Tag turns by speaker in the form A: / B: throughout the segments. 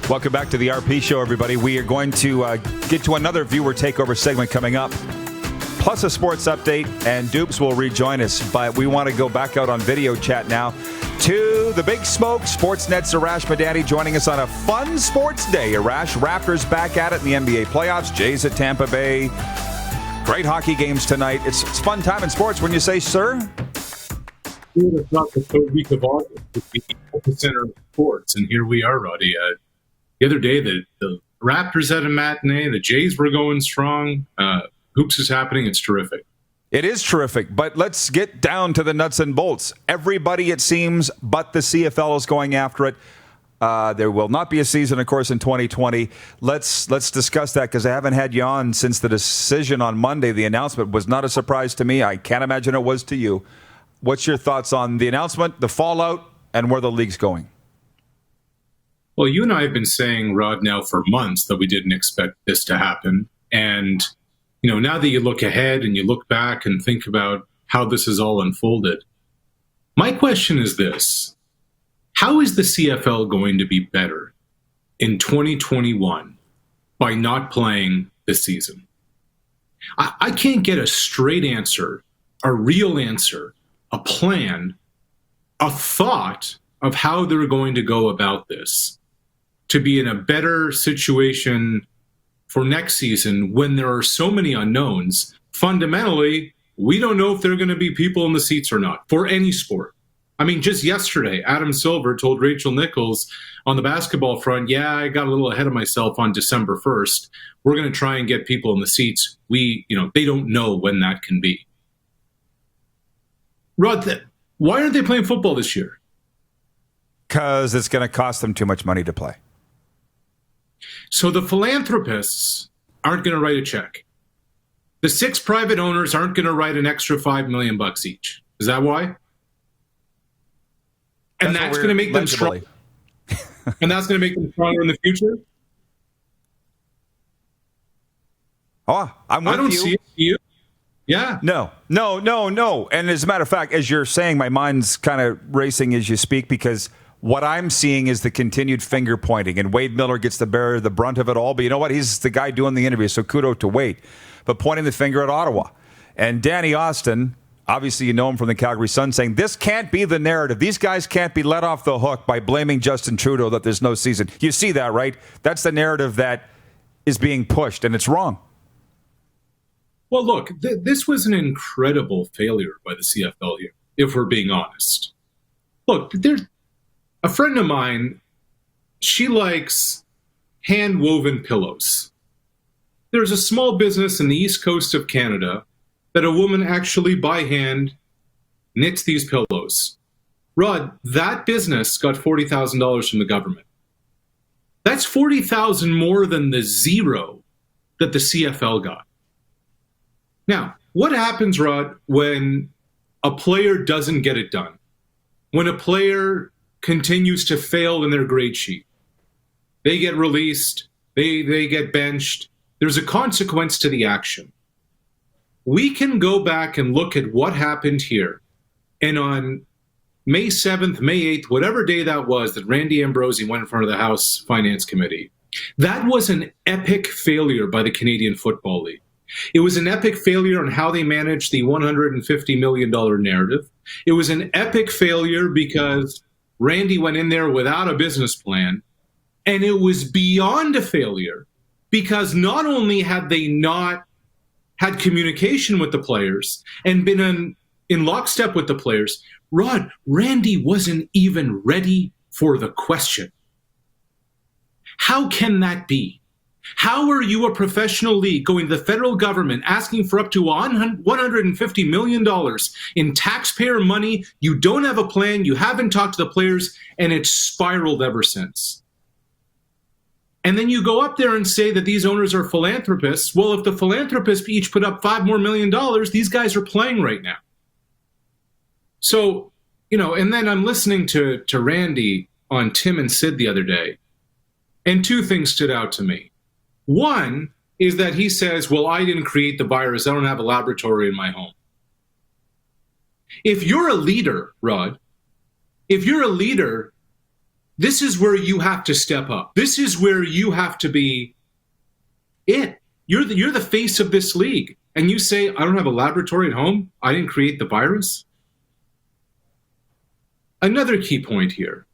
A: Welcome back to the RP Show, everybody. We are going to get to another viewer takeover segment coming up, plus a sports update, and Dupes will rejoin us. But we want to go back out on video chat now to the Big Smoke. Sportsnet's Arash Madani joining us on a fun sports day. Arash, Raptors back at it in the NBA playoffs. Jays at Tampa Bay. Great hockey games tonight. It's fun time in sports, wouldn't you say, sir?
B: Who would have thought the third week of August would be the center of sports? And here we are, Roddy. The other day, the Raptors had a matinee. The Jays were going strong. Hoops is happening. It's terrific.
A: It is terrific, but let's get down to the nuts and bolts. Everybody, it seems, but the CFL is going after it. There will not be a season, of course, in 2020. Let's discuss that, because I haven't had you on since the decision on Monday. The announcement was not a surprise to me. I can't imagine it was to you. What's your thoughts on the announcement, the fallout, and where the league's going?
B: Well, you and I have been saying, Rod, now for months that we didn't expect this to happen. And, now that you look ahead and you look back and think about how this has all unfolded, my question is this. How is the CFL going to be better in 2021 by not playing this season? I can't get a straight answer, a real answer, a plan, a thought of how they're going to go about this to be in a better situation for next season when there are so many unknowns. Fundamentally, we don't know if there are going to be people in the seats or not for any sport. I mean, just yesterday, Adam Silver told Rachel Nichols on the basketball front, I got a little ahead of myself on December 1st. We're going to try and get people in the seats. They don't know when that can be. Rod, why aren't they playing football this year?
A: Because it's going to cost them too much money to play.
B: So the philanthropists aren't going to write a check. The 6 private owners aren't going to write an extra $5 million each. Is that why? And that's going to make them strong. And that's going to make them stronger in the future?
A: Oh, I'm with you.
B: I don't see it. You? Yeah.
A: No. And as a matter of fact, as you're saying, my mind's kind of racing as you speak, because what I'm seeing is the continued finger pointing, and Wade Miller gets to bear the brunt of it all. But you know what? He's the guy doing the interview, so kudos to Wade. But pointing the finger at Ottawa. And Danny Austin, obviously you know him from the Calgary Sun, saying this can't be the narrative. These guys can't be let off the hook by blaming Justin Trudeau that there's no season. You see that, right? That's the narrative that is being pushed, and it's wrong.
B: Well, look, this was an incredible failure by the CFL here, if we're being honest. Look, there's a friend of mine, she likes hand-woven pillows. There's a small business in the east coast of Canada that a woman actually by hand knits these pillows. Rod, that business got $40,000 from the government. That's $40,000 more than the zero that the CFL got. Now, what happens, Rod, when a player doesn't get it done? When a player continues to fail in their grade sheet? They get released, they get benched. There's a consequence to the action. We can go back and look at what happened here. And on May 7th, May 8th, whatever day that was that Randy Ambrosie went in front of the House Finance Committee, that was an epic failure by the Canadian Football League. It was an epic failure on how they managed the $150 million narrative. It was an epic failure because Randy went in there without a business plan. And it was beyond a failure because not only had they not had communication with the players and been in lockstep with the players, Rod, Randy wasn't even ready for the question. How can that be? How are you a professional league going to the federal government asking for up to $150 million in taxpayer money? You don't have a plan, you haven't talked to the players, and it's spiraled ever since. And then you go up there and say that these owners are philanthropists. Well, if the philanthropists each put up $5 more million, these guys are playing right now. So, and then I'm listening to Randy on Tim and Sid the other day, and 2 things stood out to me. One is that he says, well, I didn't create the virus. I don't have a laboratory in my home. If you're a leader, Rod, if you're a leader This is where you have to step up. This is where you have to be it. You're the face of this league. And you say, I don't have a laboratory at home. I didn't create the virus. Another key point here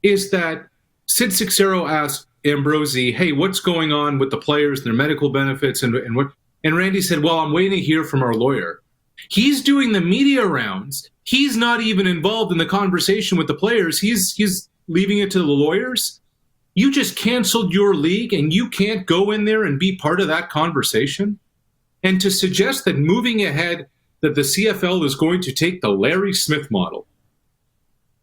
B: is that Sid Cicero asked Ambrosi, hey, what's going on with the players and their medical benefits and what? And Randy said, well, I'm waiting to hear from our lawyer. He's doing the media rounds. He's not even involved in the conversation with the players. He's leaving it to the lawyers. You just canceled your league and you can't go in there and be part of that conversation. And to suggest that moving ahead, that the CFL is going to take the Larry Smith model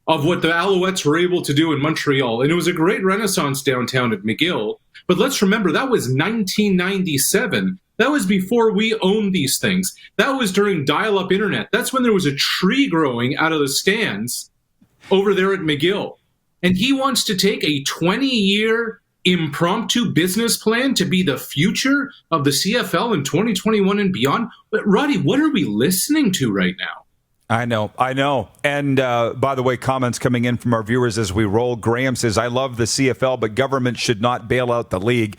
B: of what the Alouettes were able to do in Montreal. And it was a great renaissance downtown at McGill. But let's remember, that was 1997. That was before we owned these things. That was during dial-up internet. That's when there was a tree growing out of the stands over there at McGill. And he wants to take a 20-year impromptu business plan to be the future of the CFL in 2021 and beyond. But Roddy, what are we listening to right now?
A: I know. And by the way, comments coming in from our viewers as we roll. Graham says, I love the CFL, but government should not bail out the league.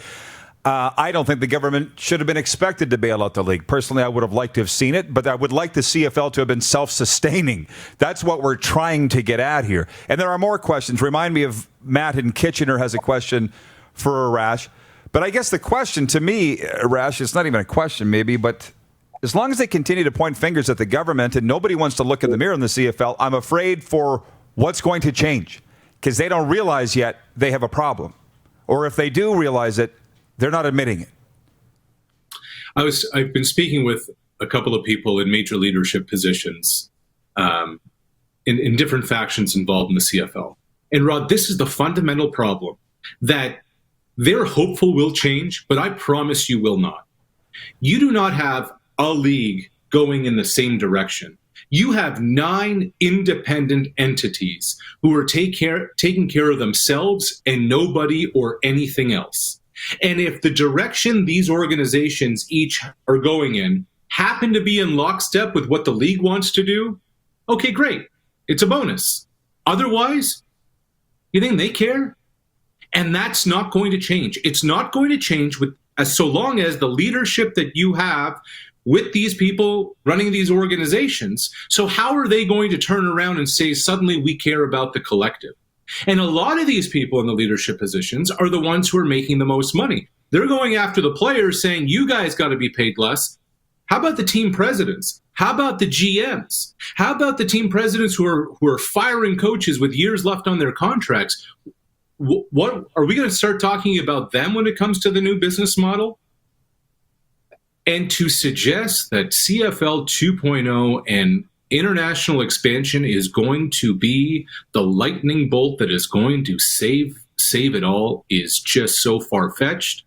A: I don't think the government should have been expected to bail out the league. Personally, I would have liked to have seen it, but I would like the CFL to have been self-sustaining. That's what we're trying to get at here. And there are more questions. Remind me of Matt in Kitchener has a question for Arash. But I guess the question to me, Arash, it's not even a question maybe, but as long as they continue to point fingers at the government and nobody wants to look in the mirror in the CFL, I'm afraid for what's going to change because they don't realize yet they have a problem. Or if they do realize it, they're not admitting it.
B: I've been speaking with a couple of people in major leadership positions in different factions involved in the CFL. And Rod, this is the fundamental problem that they're hopeful will change, but I promise you will not. You do not have a league going in the same direction. You have 9 independent entities who are taking care of themselves and nobody or anything else. And if the direction these organizations each are going in happen to be in lockstep with what the league wants to do, okay, great. It's a bonus. Otherwise, you think they care? And that's not going to change. It's not going to change with so long as the leadership that you have with these people running these organizations. So how are they going to turn around and say, suddenly we care about the collective? And a lot of these people in the leadership positions are the ones who are making the most money. They're going after the players saying, you guys got to be paid less. How about the team presidents? How about the GMs? How about the team presidents who are firing coaches with years left on their contracts? What are we going to start talking about them when it comes to the new business model? And to suggest that CFL 2.0 and international expansion is going to be the lightning bolt that is going to save it all is just so far-fetched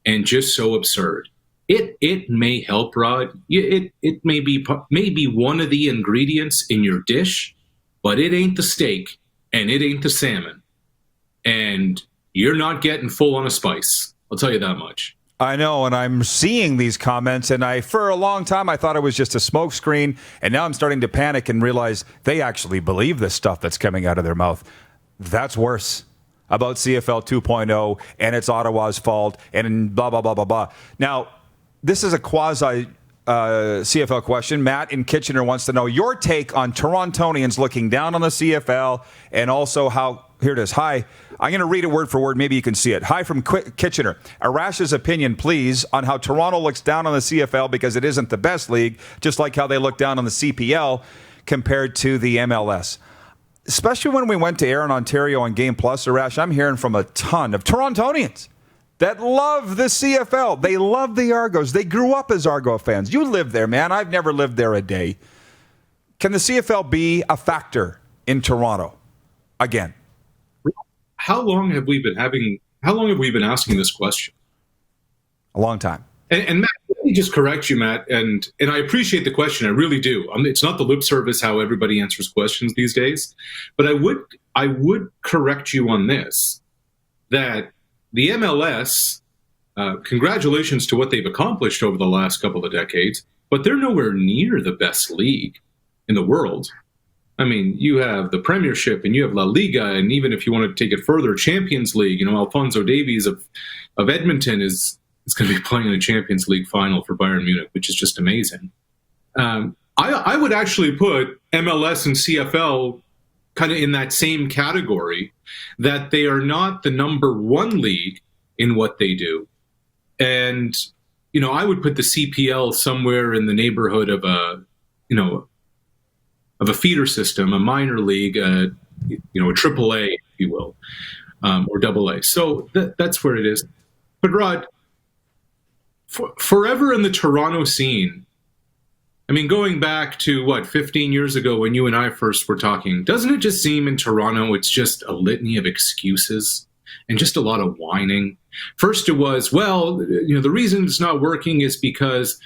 B: and just so absurd. It may help, Rod. It may be one of the ingredients in your dish, but it ain't the steak and it ain't the salmon. And you're not getting full on a spice. I'll tell you that much.
A: I know, and I'm seeing these comments, and for a long time I thought it was just a smokescreen, and now I'm starting to panic and realize they actually believe this stuff that's coming out of their mouth. That's worse about CFL 2.0, and it's Ottawa's fault, and blah, blah, blah, blah, blah. Now, this is a quasi CFL question. Matt in Kitchener wants to know your take on Torontonians looking down on the CFL, and also how, here it is, hi, I'm going to read it word for word. Maybe you can see it. Hi from Kitchener. Arash's opinion, please, on how Toronto looks down on the CFL because it isn't the best league, just like how they look down on the CPL compared to the MLS. Especially when we went to air in Ontario on Game Plus, Arash, I'm hearing from a ton of Torontonians that love the CFL. They love the Argos. They grew up as Argo fans. You live there, man. I've never lived there a day. Can the CFL be a factor in Toronto again?
B: How long have we been asking this question?
A: A long time.
B: And Matt, let me just correct you, Matt, and I appreciate the question. I really do. It's not the lip service how everybody answers questions these days, but I would correct you on this, that the MLS, congratulations to what they've accomplished over the last couple of decades, but they're nowhere near the best league in the world. I mean, you have the Premiership and you have La Liga, and even if you want to take it further, Champions League. Alphonso Davies of Edmonton is going to be playing in the Champions League final for Bayern Munich, which is just amazing. I would actually put MLS and CFL kind of in that same category, that they are not the number one league in what they do. And, I would put the CPL somewhere in the neighborhood of a feeder system, a minor league, a AAA, if you will, or AA. So that's where it is. But Rod, forever in the Toronto scene, I mean, going back to 15 years ago when you and I first were talking, doesn't it just seem in Toronto it's just a litany of excuses and just a lot of whining? First it was, the reason it's not working is because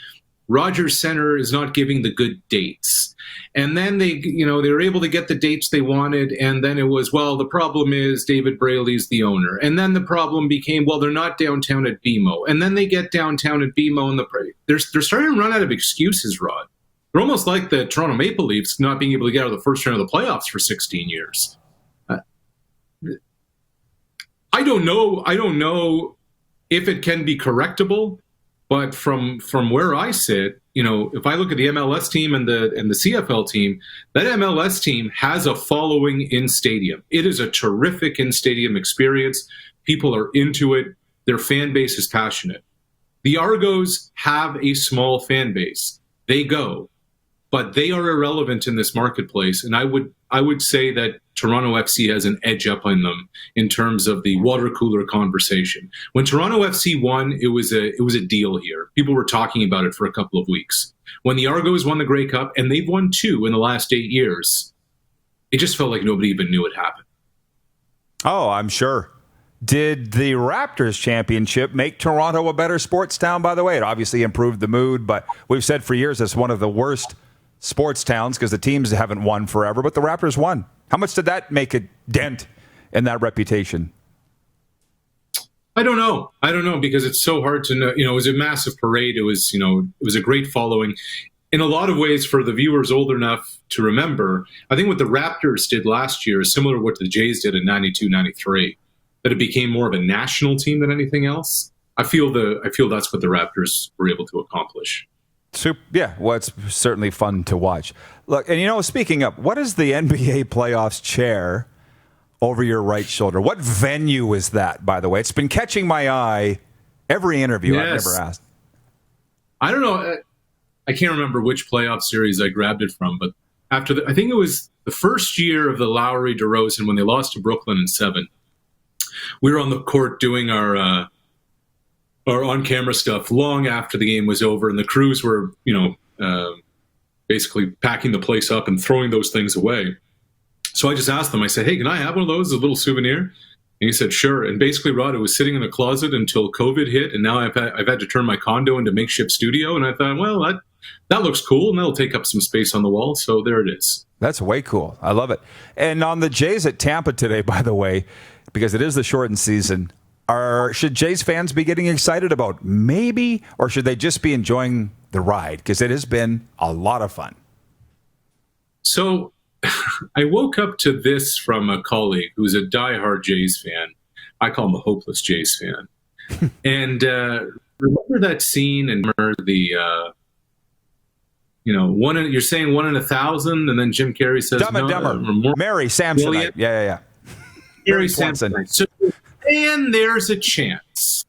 B: Rogers Center is not giving the good dates. And then they were able to get the dates they wanted. And then it was, the problem is David Braley's the owner. And then the problem became, they're not downtown at BMO. And then they get downtown at BMO and they're starting to run out of excuses, Rod. They're almost like the Toronto Maple Leafs not being able to get out of the first round of the playoffs for 16 years. I don't know if it can be correctable, but from where I sit, if I look at the MLS team and the CFL team, that MLS team has a following in stadium. It is a terrific in stadium experience. People are into it. Their fan base is passionate. The Argos have a small fan base. They go, but they are irrelevant in this marketplace. And I would say that Toronto FC has an edge up on them in terms of the water cooler conversation. When Toronto FC won, it was a deal here. People were talking about it for a couple of weeks. When the Argos won the Grey Cup, and they've won 2 in the last 8 years, it just felt like nobody even knew it happened.
A: Oh, I'm sure. Did the Raptors championship make Toronto a better sports town, by the way? It obviously improved the mood, but we've said for years it's one of the worst sports towns because the teams haven't won forever, but the Raptors won. How much did that make a dent in that reputation?
B: I don't know because it's so hard to know. It was a massive parade. It was a great following. In a lot of ways, for the viewers old enough to remember, I think what the Raptors did last year is similar to what the Jays did in 92, 93, that it became more of a national team than anything else. I feel that's what the Raptors were able to accomplish.
A: Yeah, well, it's certainly fun to watch. Look, and speaking of, what is the NBA playoffs chair over your right shoulder? What venue is that, by the way? It's been catching my eye every interview. Yes. I've never asked.
B: I don't know. I can't remember which playoff series I grabbed it from, but I think it was the first year of the Lowry DeRozan when they lost to Brooklyn in 7. We were on the court doing our on-camera stuff long after the game was over, and the crews were, basically packing the place up and throwing those things away. So I just asked them, I said, hey, can I have one of those, a little souvenir? And he said, sure. And basically, Rod, it was sitting in the closet until COVID hit, and now I've had to turn my condo into makeshift studio, and I thought, well, that looks cool, and that'll take up some space on the wall, so there it is.
A: That's way cool. I love it. And on the Jays at Tampa today, by the way, because it is the shortened season, should Jays fans be getting excited about maybe, or should they just be enjoying the ride? Because it has been a lot of fun.
B: So I woke up to this from a colleague who's a diehard Jays fan. I call him a hopeless Jays fan. And remember that scene in the, you're saying 1 in 1,000, and then Jim Carrey says,
A: Dumb and Dumber. Mary Samsonite. Yeah.
B: Mary Samsonite. So, and there's a chance.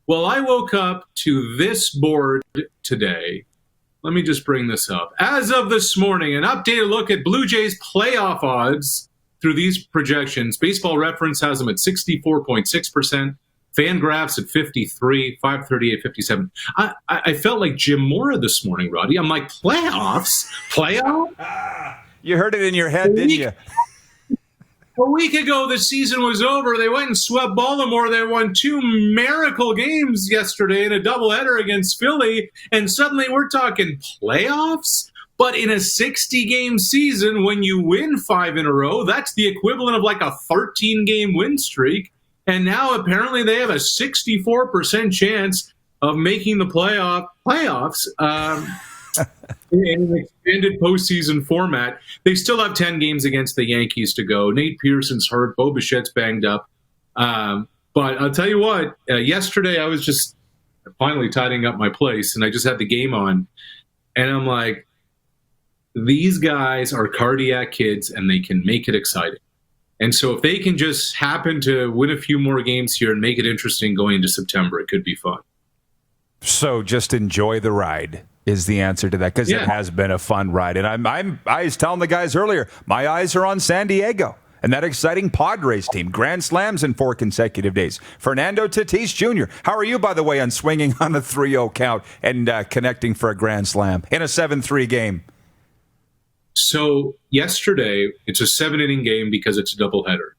B: Well, I woke up to this board today. Let me just bring this up. As of this morning, an updated look at Blue Jays playoff odds through these projections. Baseball Reference has them at 64.6%. Fangraphs at 53, 538, 57. I felt like Jim Mora this morning, Roddy. I'm like, playoffs? Playoff?
A: You heard it in your head, didn't you?
B: A week ago, the season was over. They went and swept Baltimore. They won 2 miracle games yesterday in a doubleheader against Philly. And suddenly we're talking playoffs? But in a 60-game season, when you win 5 in a row, that's the equivalent of like a 13-game win streak. And now apparently they have a 64% chance of making the playoffs. in an expanded postseason format. They still have 10 games against the Yankees to go. Nate Pearson's hurt. Bo Bichette's banged up. But I'll tell you what, yesterday I was just finally tidying up my place, and I just had the game on. And I'm like, these guys are cardiac kids, and they can make it exciting. And so if they can just happen to win a few more games here and make it interesting going into September, it could be fun.
A: So just enjoy the ride is the answer to that, because it has been a fun ride. And I was telling the guys earlier, my eyes are on San Diego and that exciting Padres team. Grand slams in 4 consecutive days. Fernando Tatis Jr. How are you, by the way, on swinging on a 3-0 count and connecting for a grand slam in a 7-3 game?
B: So yesterday, it's a 7-inning game because it's a doubleheader.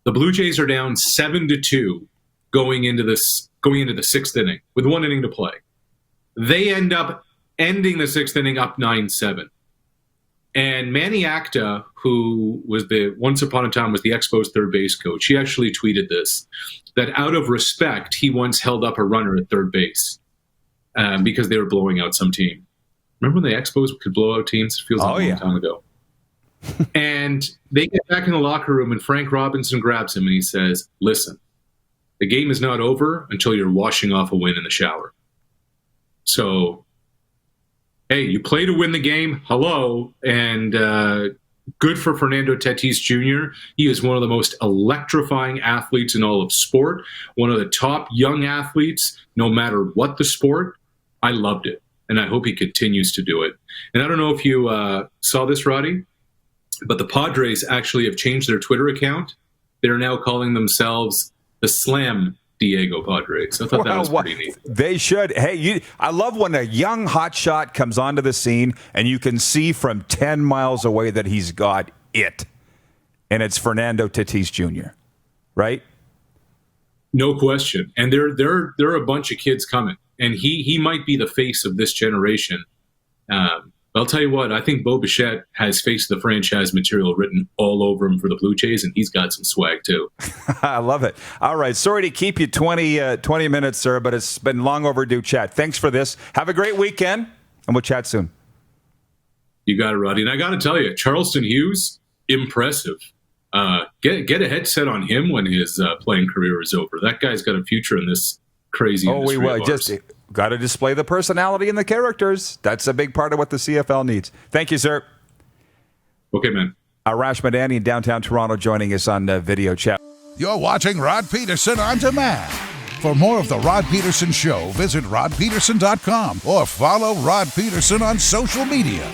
B: The Blue Jays are down 7-2 going into the 6th inning with 1 inning to play. They end up ending the 6th inning up 9-7. And Manny Acta, who was once upon a time was the Expos third base coach, he actually tweeted this, that out of respect, he once held up a runner at third base because they were blowing out some team. Remember when the Expos could blow out teams? It feels like a long time ago. And they get back in the locker room, and Frank Robinson grabs him and he says, listen, the game is not over until you're washing off a win in the shower. So, hey, you play to win the game. Hello. And good for Fernando Tatis Jr. He is one of the most electrifying athletes in all of sport, one of the top young athletes, no matter what the sport. I loved it. And I hope he continues to do it. And I don't know if you saw this, Roddy, but the Padres actually have changed their Twitter account. They're now calling themselves the Slam Diego Padres. I thought that was pretty neat.
A: They should. Hey, I love when a young hotshot comes onto the scene and you can see from 10 miles away that he's got it. And it's Fernando Tatis Jr., right?
B: No question. And there are a bunch of kids coming. And he might be the face of this generation. I'll tell you what, I think Bo Bichette has face of the franchise material written all over him for the Blue Jays, and he's got some swag too.
A: I love it. All right, sorry to keep you 20 minutes, sir, but it's been long overdue chat. Thanks for this. Have a great weekend, and we'll chat soon.
B: You got it, Roddy. And I got to tell you, Charleston Hughes, impressive. Get a headset on him when his playing career is over. That guy's got a future in this crazy industry.
A: We will. Just got to display the personality and the characters. That's a big part of what the CFL needs. Thank you, sir.
B: Okay, man.
A: Arash Madani in downtown Toronto joining us on video chat.
C: You're watching Rod Pedersen On Demand. For more of The Rod Pedersen Show, visit rodpedersen.com or follow Rod Pedersen on social media.